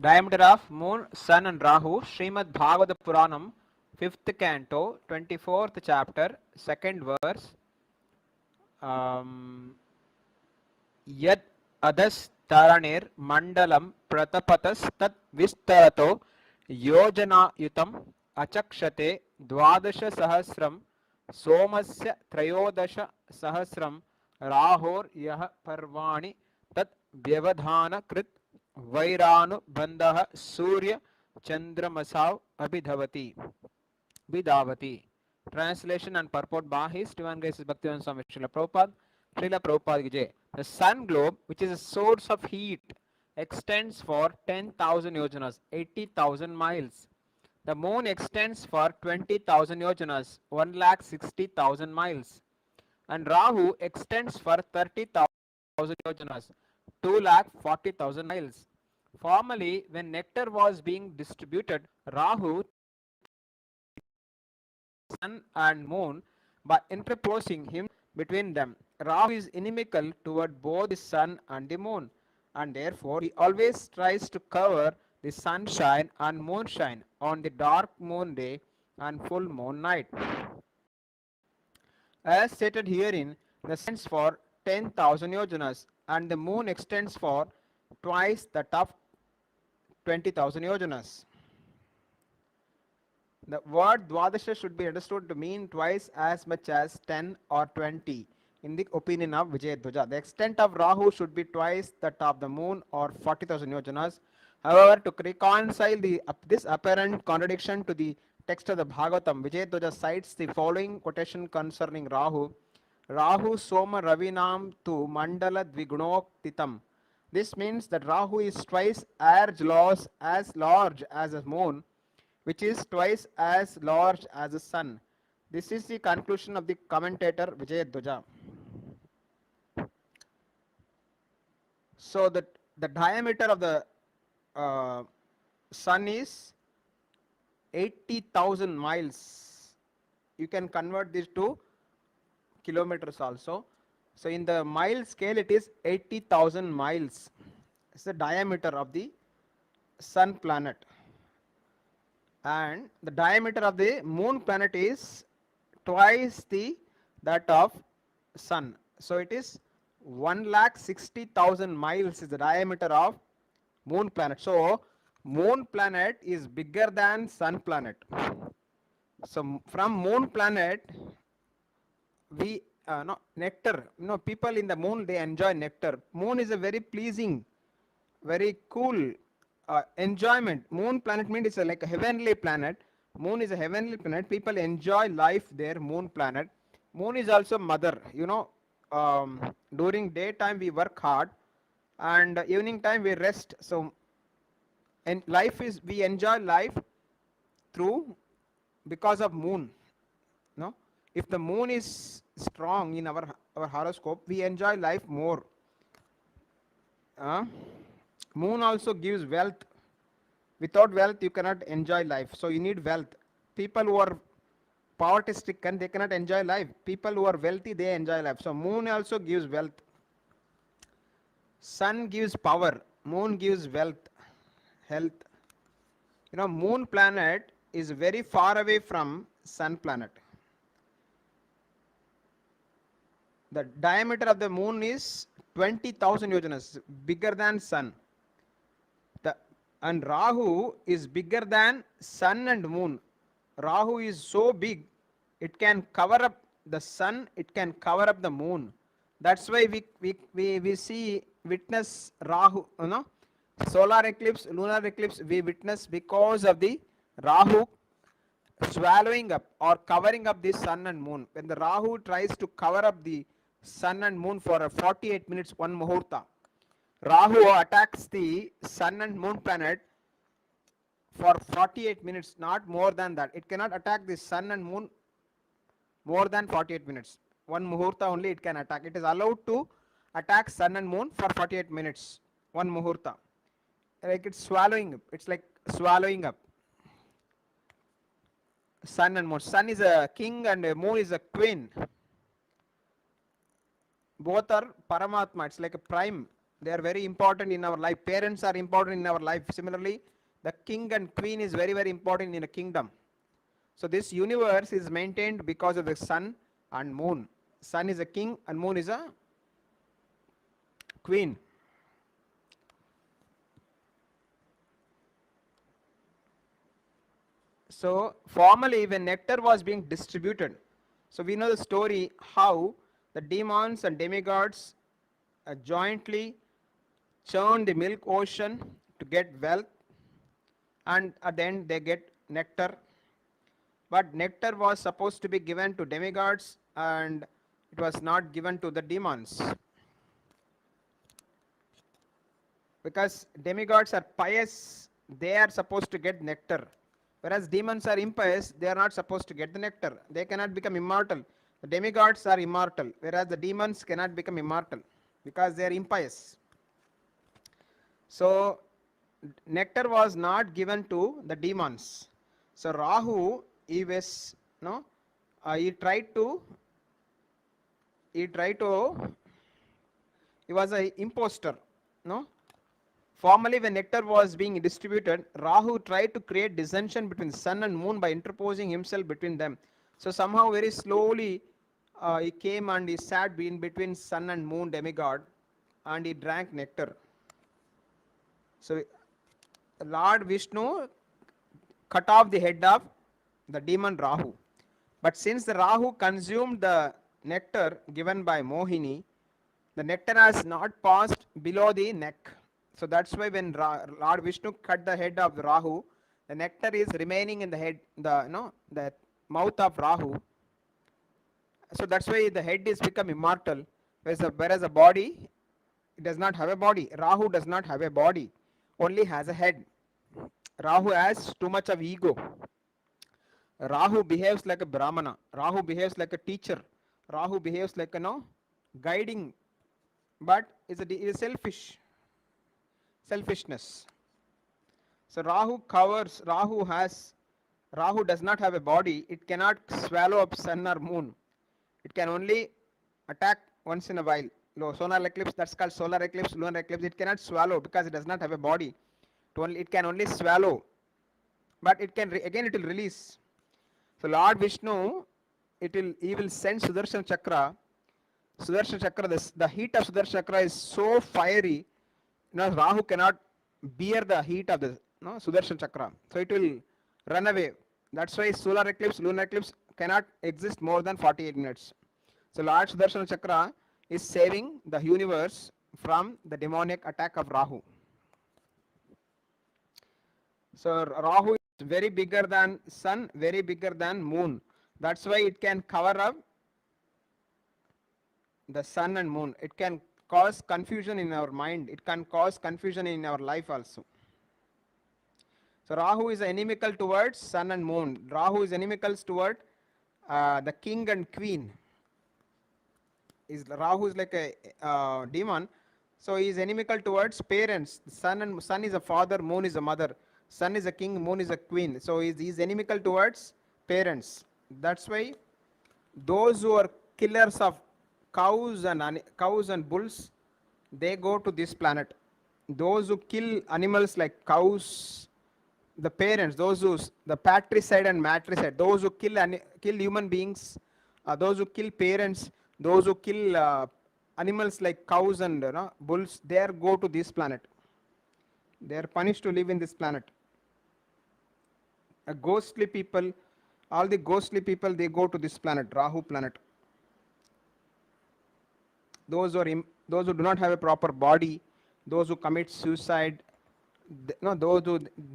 Diameter of moon, sun and Rahu, Srimad Bhagavata Puranam, 5th canto, 24th chapter, 2nd verse. Yad adas taraṇer maṇḍalaṁ pratapatas tad vistarato yojanayutam acakṣate dvadasa-sahasraṁ somasya trayodasa-sahasraṁ rahor parvaṇi tad-vyavadhana-kṛd vairanubandhaḥ surya-candramasav abhidhavati. Translation and purport by His Divine Graces Bhaktivedanta Swami Srila Prabhupada. Srila Prabhupada ki Jai. The sun globe, which is a source of heat, extends for 10,000 yojanas, 80,000 miles. The moon extends for 20,000 yojanas, 1,60,000 miles. And Rahu extends for 30,000 yojanas, 2,40,000 miles. Formerly, when nectar was being distributed, Rahu sun and moon by interposing him between them. Rahu is inimical toward both the sun and the moon, and therefore he always tries to cover the sunshine and moonshine on the dark moon day and full moon night. As stated herein, the sun extends for 10,000 yojanas and the moon extends for twice that of 20,000 yojanas. The word dvadasha should be understood to mean twice as much as 10 or 20 in the opinion of Vijayadhvaja. The extent of Rahu should be twice that of the moon or 40,000 yojanas. However, to reconcile this apparent contradiction to the text of the Bhagavatam, Vijayadhvaja cites the following quotation concerning Rahu. Rahu-soma-ravīṇaṁ tu maṇḍala dvi-guṇoktitam. This means that Rahu is twice as large as a moon, which is twice as large as the sun. This is the conclusion of the commentator Vijayadhvaja. So the diameter of the sun is 80,000 miles. You can convert this to kilometers also. So in the mile scale it is 80,000 miles. It's the diameter of the sun planet. And the diameter of the moon planet is twice that of sun. So it is 1,60,000 miles is the diameter of moon planet. So moon planet is bigger than sun planet. So from moon planet we nectar. People in the moon, they enjoy nectar. Moon is a very pleasing, very cool enjoyment. Moon planet means it's like a heavenly planet. Moon is a heavenly planet. People enjoy life there. Moon planet. Moon is also mother. During daytime we work hard, and evening time we rest. So, and we enjoy life because of moon. No, if the moon is strong in our horoscope, we enjoy life more. Moon also gives wealth. Without wealth, you cannot enjoy life. So you need wealth. People who are poverty-stricken, they cannot enjoy life. People who are wealthy, they enjoy life. So moon also gives wealth. Sun gives power. Moon gives wealth, health. Moon planet is very far away from sun planet. The diameter of the moon is 20,000 yojanas, bigger than sun. And Rahu is bigger than sun and moon. Rahu is so big, it can cover up the sun, it can cover up the moon. That's why we witness Rahu, solar eclipse, lunar eclipse, we witness because of the Rahu swallowing up or covering up the sun and moon. When the Rahu tries to cover up the sun and moon for 48 minutes, one muhurta, Rahu attacks the sun and moon planet for 48 minutes, not more than that. It cannot attack the sun and moon more than 48 minutes. One muhurta only it can attack. It is allowed to attack sun and moon for 48 minutes. One muhurta. Like it's swallowing up. It's like swallowing up sun and moon. Sun is a king and moon is a queen. Both are Paramatma. It's like a prime. They are very important in our life. Parents are important in our life. Similarly, the king and queen is very, very important in a kingdom. So this universe is maintained because of the sun and moon. Sun is a king and moon is a queen. So formally, when nectar was being distributed, so we know the story how the demons and demigods jointly churn the milk ocean to get wealth, and at the end they get nectar. But nectar was supposed to be given to demigods and it was not given to the demons, because demigods are pious, they are supposed to get nectar, whereas demons are impious, they are not supposed to get the nectar. They cannot become immortal. The demigods are immortal, whereas the demons cannot become immortal because they are impious. So nectar was not given to the demons. So Rahu, he was he was an imposter. Formally, when nectar was being distributed, Rahu tried to create dissension between sun and moon by interposing himself between them. So somehow very slowly he came and he sat in between sun and moon demigod and he drank nectar. So Lord Vishnu cut off the head of the demon Rahu. But since the Rahu consumed the nectar given by Mohini, the nectar has not passed below the neck. So that's why when Lord Vishnu cut the head of the Rahu, the nectar is remaining in the head, the mouth of Rahu. So that's why the head is become immortal, whereas the body, it does not have a body. Rahu does not have a body, only has a head. Rahu has too much of ego. Rahu behaves like a Brahmana. Rahu behaves like a teacher. Rahu behaves like guiding, but it is selfishness. So Rahu does not have a body. It cannot swallow up sun or moon. It can only attack once in a while. Solar eclipse, that's called solar eclipse, lunar eclipse. It cannot swallow because it does not have a body. It can only swallow, but it can again it will release. So Lord Vishnu, he will send Sudarshan Chakra. Sudarshan Chakra, the heat of Sudarshan Chakra is so fiery, Rahu cannot bear the heat of the Sudarshan Chakra. So it will run away. That's why solar eclipse, lunar eclipse cannot exist more than 48 minutes. So Lord Sudarshan Chakra is saving the universe from the demonic attack of Rahu. So Rahu is very bigger than sun, very bigger than moon. That's why it can cover up the sun and moon. It can cause confusion in our mind. It can cause confusion in our life also. So Rahu is inimical towards sun and moon. Rahu is inimical toward the king and queen. Rahu is like a demon. So he is inimical towards parents. Sun is a father, moon is a mother. Sun is a king, moon is a queen. So he is inimical towards parents. That's why those who are killers of cows and bulls, they go to this planet. Those who kill animals like cows, the parents, the patricide and matricide, those who kill human beings, those who kill parents, those who kill animals like cows and bulls, they go to this planet. They are punished to live in this planet. Ghostly people, all the ghostly people, they go to this planet, Rahu planet. Those who do not have a proper body, those who commit suicide,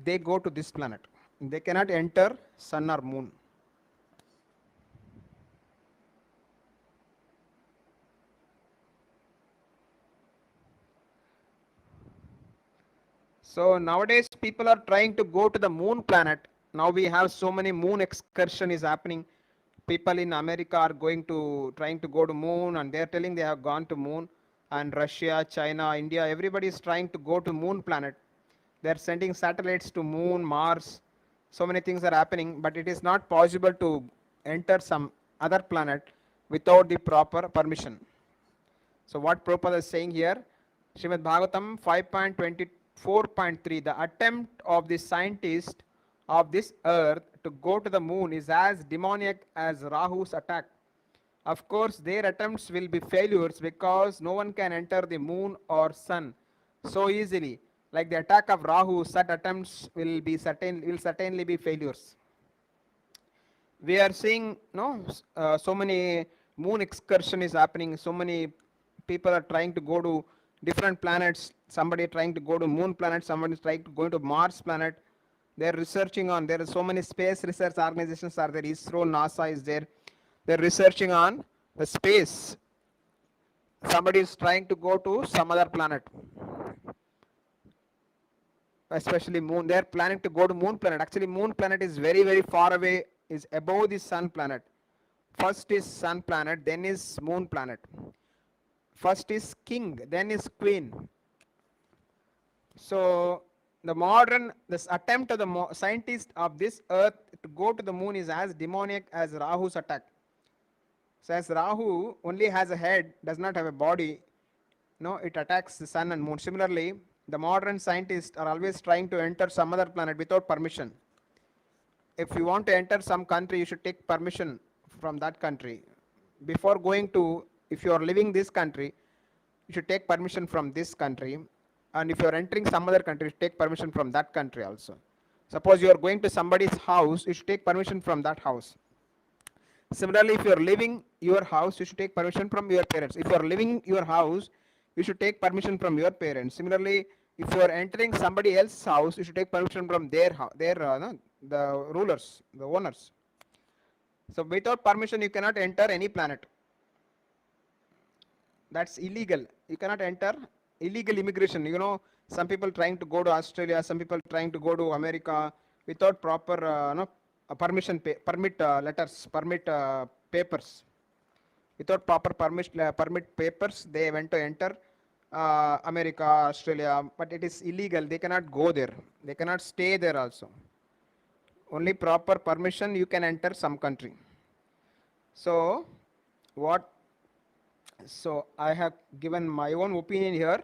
they go to this planet. They cannot enter sun or moon. So nowadays people are trying to go to the moon planet. Now we have so many moon excursion is happening. People in America are trying to go to moon, and they are telling they have gone to moon. And Russia, China, India, everybody is trying to go to moon planet. They are sending satellites to moon, Mars. So many things are happening, but it is not possible to enter some other planet without the proper permission. So what Prabhupada is saying here, Srimad Bhagavatam 5.24.3. The attempt of the scientist of this earth to go to the moon is as demoniac as Rahu's attack. Of course, their attempts will be failures because no one can enter the moon or sun so easily. Like the attack of Rahu, such attempts will certainly be failures. We are seeing so many moon excursion is happening. So many people are trying to go to different planets. Somebody trying to go to moon planet. Somebody is trying to go to Mars planet. They're researching on. There are so many space research organizations are there. ISRO, NASA is there. They're researching on the space. Somebody is trying to go to some other planet, especially moon. They're planning to go to moon planet. Actually, moon planet is very, very far away, is above the sun planet. First is sun planet, then is moon planet. First is king, then is queen. So this attempt of the scientist of this earth to go to the moon is as demoniac as Rahu's attack. So as Rahu only has a head, does not have a body, it attacks the sun and moon. Similarly, the modern scientists are always trying to enter some other planet without permission. If you want to enter some country, you should take permission from that country. Before going to, if you are living this country, you should take permission from this country. And if you are entering some other country, you should take permission from that country also. Suppose you are going to somebody's house, you should take permission from that house. Similarly, if you are living your house, you should take permission from your parents. If you are living your house, you should take permission from your parents. Similarly, if you are entering somebody else's house, you should take permission from the rulers, the owners. So without permission, you cannot enter any planet. That's illegal. You cannot enter. Illegal immigration. Some people trying to go to Australia, some people trying to go to America without proper permission, permit letters, permit papers. Without proper permit papers, they went to enter America, Australia, but it is illegal. They cannot go there. They cannot stay there also. Only proper permission you can enter some country. So I have given my own opinion here.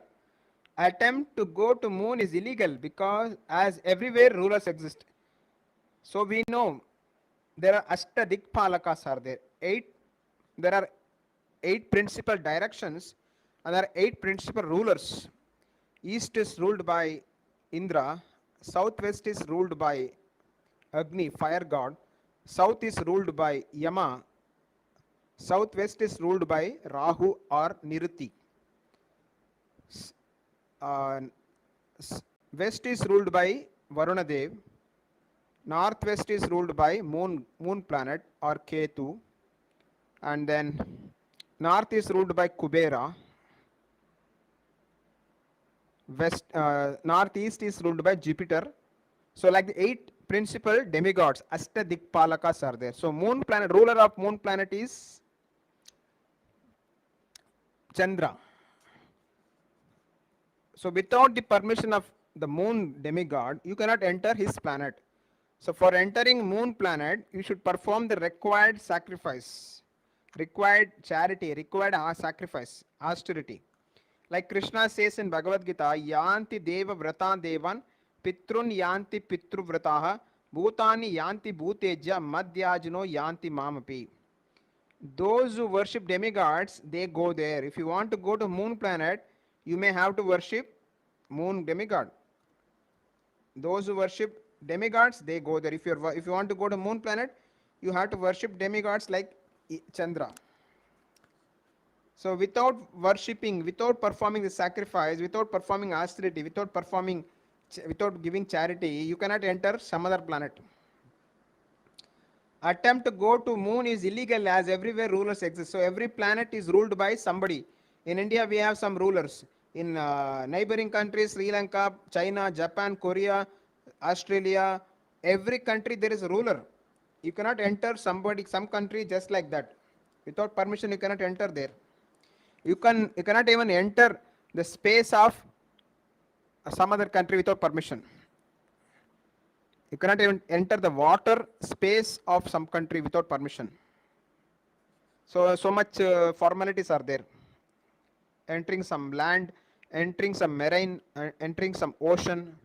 Attempt to go to moon is illegal because as everywhere rulers exist. So we know there are Ashtadikpalakas are there. There are 8 principal directions and there are 8 principal rulers. East is ruled by Indra, southwest is ruled by Agni, fire god, south is ruled by Yama, southwest is ruled by Rahu or Niruti. West is ruled by Varunadev, northwest is ruled by moon planet or Ketu, and then north is ruled by Kubera, northeast is ruled by Jupiter. So like the 8 principal demigods, Ashtadikpalakas are there. So moon planet, ruler of moon planet is Chandra. So without the permission of the moon demigod, you cannot enter his planet. So for entering moon planet, you should perform the required sacrifice, required charity, required sacrifice, austerity. Like Krishna says in Bhagavad Gita, Yanti deva vrata devan, pitrun yanti pitruvrataha, bhutani yanti bhutejya, madhyajno yanti mamapi. Those who worship demigods, they go there. If you want to go to moon planet, you may have to worship moon demigod. Those who worship demigods, they go there. If you want to go to moon planet, you have to worship demigods like Chandra. So without worshipping, without performing the sacrifice, without performing austerity, without giving charity, you cannot enter some other planet. Attempt to go to moon is illegal as everywhere rulers exist. So every planet is ruled by somebody. In India, we have some rulers. In neighboring countries, Sri Lanka, China, Japan, Korea, Australia, every country there is a ruler. You cannot enter some country just like that. Without permission, you cannot enter there. You cannot even enter the space of some other country without permission. You cannot even enter the water space of some country without permission. So much formalities are there. Entering some land, entering some marine, entering some ocean,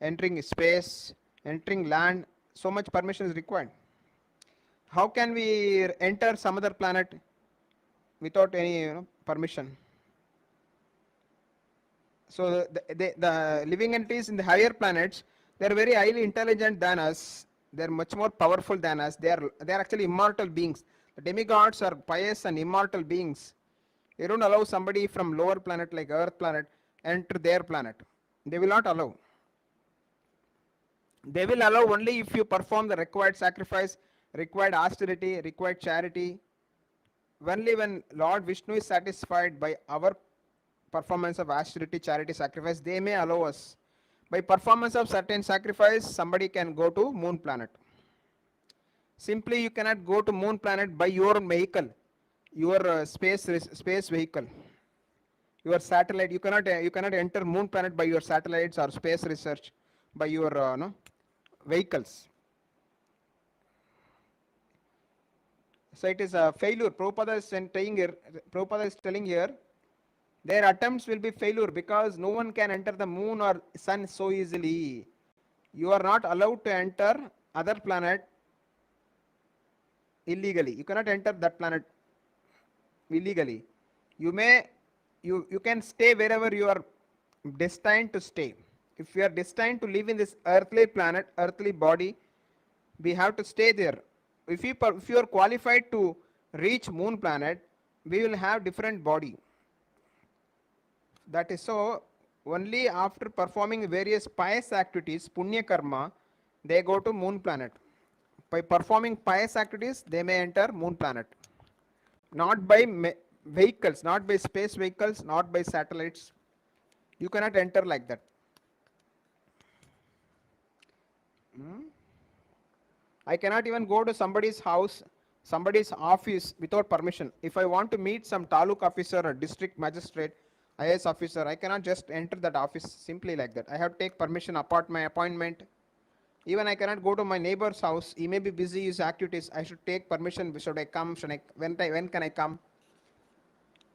entering space, entering land. So much permission is required. How can we enter some other planet without any permission? So the living entities in the higher planets, they are very highly intelligent than us. They are much more powerful than us. They are actually immortal beings. The demigods are pious and immortal beings. They don't allow somebody from lower planet like Earth planet enter their planet. They will not allow. They will allow only if you perform the required sacrifice, required austerity, required charity. Only when Lord Vishnu is satisfied by our performance of austerity, charity, sacrifice, they may allow us. By performance of certain sacrifice, somebody can go to moon planet. Simply you cannot go to moon planet by your vehicle, your space vehicle, your satellite. You cannot enter moon planet by your satellites or space research by your vehicles. So it is a failure. Prabhupada is telling here, their attempts will be failure because no one can enter the moon or sun so easily. You are not allowed to enter other planet illegally. You cannot enter that planet illegally. You can stay wherever you are destined to stay. If you are destined to live in this earthly planet, earthly body, we have to stay there. If you are qualified to reach moon planet, we will have different body. That is so. Only after performing various pious activities, punya karma, they go to moon planet. By performing pious activities, they may enter moon planet. Not by vehicles, not by space vehicles, not by satellites. You cannot enter like that. I cannot even go to somebody's house, somebody's office without permission. If I want to meet some taluk officer or district magistrate, IAS officer, I cannot just enter that office simply like that. I have to take permission apart my appointment. Even I cannot go to my neighbor's house. He may be busy his activities. I should take permission. Should I come? When can I come?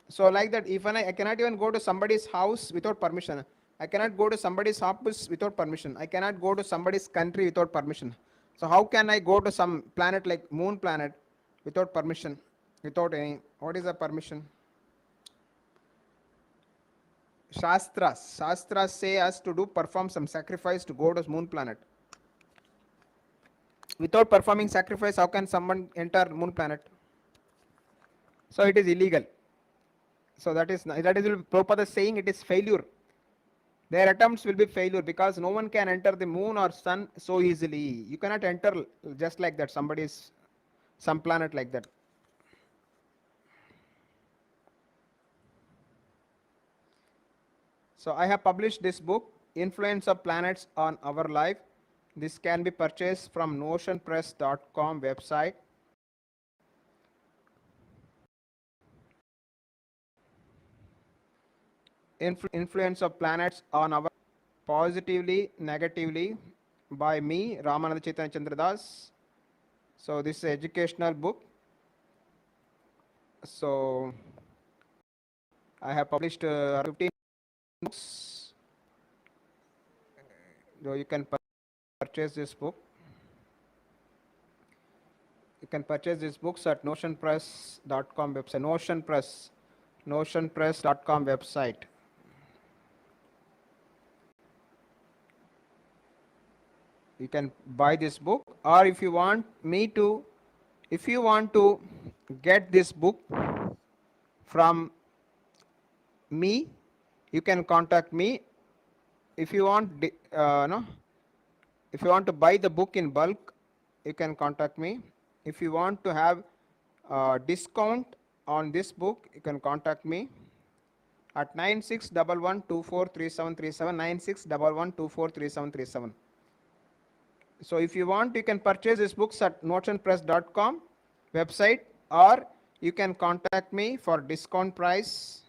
So like that, if I cannot even go to somebody's house without permission. I cannot go to somebody's office without permission. I cannot go to somebody's country without permission. So how can I go to some planet like moon planet without permission? Without any, what is the permission? Shastras say us to perform some sacrifice to go to moon planet. Without performing sacrifice, how can someone enter moon planet? So it is illegal. So that is Prabhupada saying it is failure. Their attempts will be failure because no one can enter the moon or sun so easily. You cannot enter just like that, some planet like that. So I have published this book, Influence of Planets on Our Life. This can be purchased from notionpress.com website. Influence of planets on our positively, negatively, by me, Ramananda Chaitanya Chandradas. So this is an educational book. So I have published 15 books. So you can purchase this book. You can purchase these books at notionpress.com website. notionpress.com website. You can buy this book, or if you want to get this book from me, you can contact me. If you want if you want to buy the book in bulk, you can contact me. If you want to have discount on this book, you can contact me at 9611243737, 9611243737. So if you want, you can purchase these books at notionpress.com website, or you can contact me for discount price.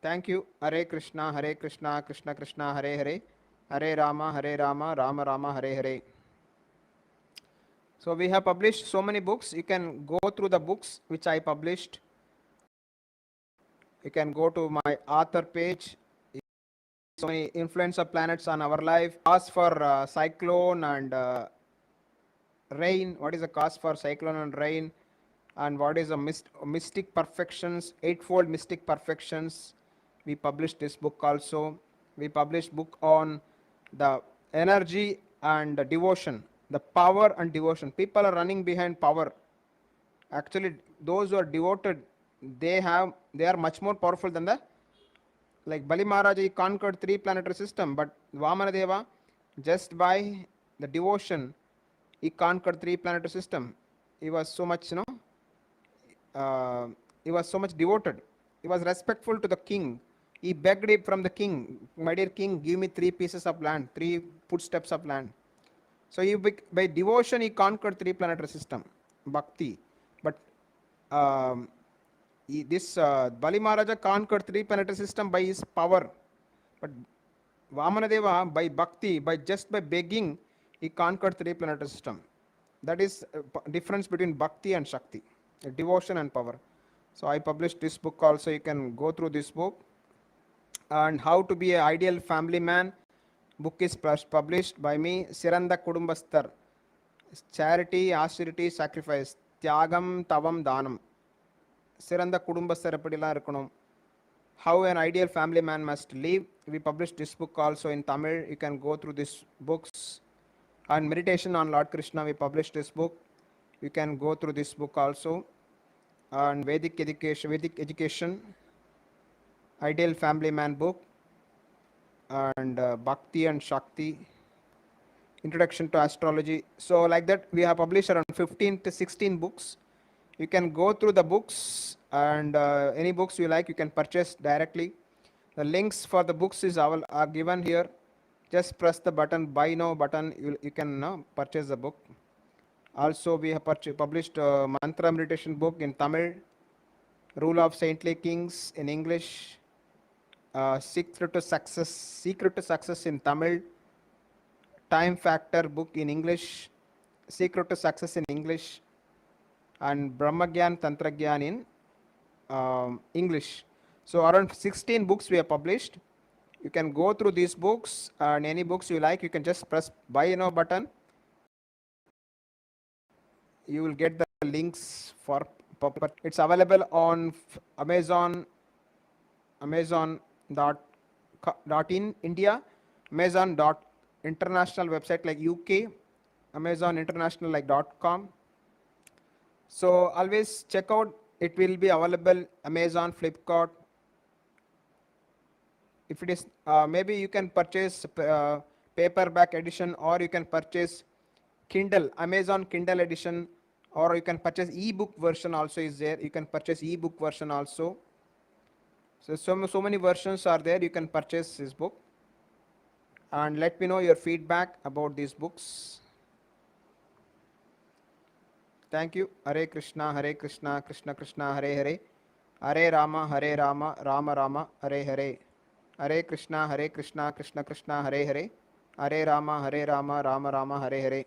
Thank you. Hare Krishna, Krishna Krishna, Hare Hare, Hare Rama, Rama Rama, Hare Hare. So we have published so many books. You can go through the books which I published. You can go to my author page. So many influence of planets on our life. Cause for cyclone and rain. What is the cause for cyclone and rain? And what is the mystic perfections, eightfold mystic perfections? We published this book also. We published book on the energy and the devotion, the power and devotion. People are running behind power. Actually, those who are devoted, they are much more powerful than the, like Bali Maharaj, he conquered 3 planetary system, but Vamanadeva, just by the devotion, he conquered 3 planetary system. He was so much, he was so much devoted. He was respectful to the king. He begged it from the king, my dear king, give me 3 pieces of land, 3 footsteps of land. So he, by devotion, he conquered 3 planetary system, bhakti. But this Bali Maharaja conquered 3 planetary system by his power. But Vamanadeva, by bhakti, by begging, he conquered 3 planetary system. That is difference between bhakti and shakti, devotion and power. So I published this book also. You can go through this book. And how to be an ideal family man. Book is published by me. Siranda Kudumbasthar. Charity, austerity, sacrifice. Tyagam, tavam, danam. Siranda Kudumbasthar eppadilam irukanum. How an ideal family man must live. We published this book also in Tamil. You can go through these books. And meditation on Lord Krishna, we published this book. You can go through this book also. And Vedic education, ideal family man book, and Bhakti and Shakti, introduction to astrology. So like that, we have published around 15 to 16 books. You can go through the books, and any books you like, you can purchase directly. The links for the books are given here. Just press the button, buy now button, you can purchase the book. Also, we have published a mantra meditation book in Tamil, Rule of Saintly Kings in English, Secret to Success in Tamil, Time Factor book in English, Secret to Success in English, and Brahmagyan Tantragyan in English. So around 16 books we have published. You can go through these books, and any books you like, you can just press buy now button. You will get the links for Purport. It's available on Amazon in India, Amazon international website like UK, Amazon international like .com. So always check out. It will be available Amazon, Flipkart. If it is maybe you can purchase paperback edition, or you can purchase Kindle, Amazon Kindle edition, or you can purchase ebook version also is there. You can purchase ebook version also. So many versions are there. You can purchase this book, and let me know your feedback about these books. Thank you. Hare Krishna, Krishna Krishna, Hare Hare, Hare Rama, Rama Rama, Hare Hare. Hare Krishna, Krishna Krishna, Hare Hare, Hare Rama, Rama Rama, Hare Hare.